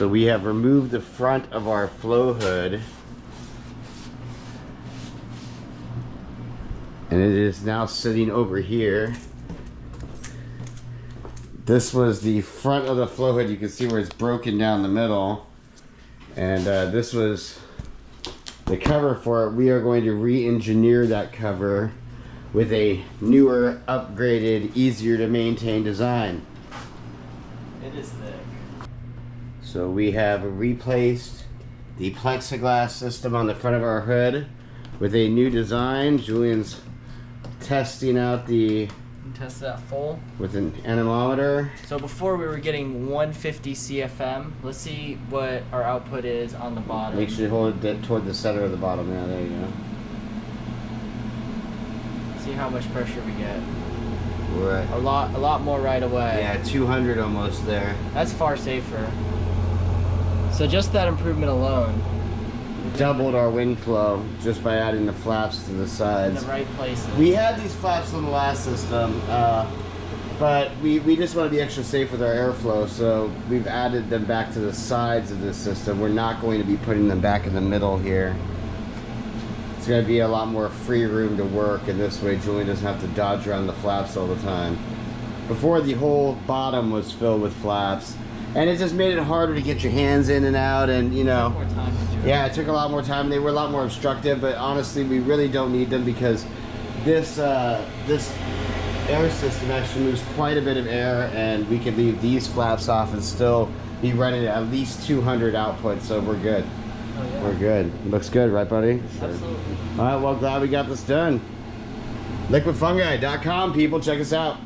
So we have removed the front of our flow hood. And it is now sitting over here. This was the front of the flow hood. You can see where it's broken down the middle. And this was the cover for it. We are going to re-engineer that cover with a newer, upgraded, easier to maintain design. It is thick. So we have replaced the plexiglass system on the front of our hood with a new design. Julian's testing out the Test that full. with an anemometer. So before we were getting 150 CFM. Let's see what our output is on the bottom. Make sure you hold it toward the center of the bottom. Yeah, there you go. See how much pressure we get. We're at, A lot more right away. yeah, 200 almost there. That's far safer. So just that improvement alone. Doubled our wind flow just by adding the flaps to the In sides. the right places. We had these flaps on the last system, but we just want to be extra safe with our airflow, so we've added them back to the sides of this system. We're not going to be putting them back in the middle here. It's going to be a lot more free room to work, and this way Julian doesn't have to dodge around the flaps all the time. Before, the whole bottom was filled with flaps, and it just made it harder to get your hands in and out, and you know. More time to do it. Yeah, it took a lot more time. They were a lot more obstructive, but honestly, we really don't need them because this this air system actually moves quite a bit of air, and we could leave these flaps off and still be running at least 200 output, so we're good. Oh, yeah. We're good. Looks good, right, buddy? Absolutely. All right, well, glad we got this done. Liquidfungi.com, people, check us out.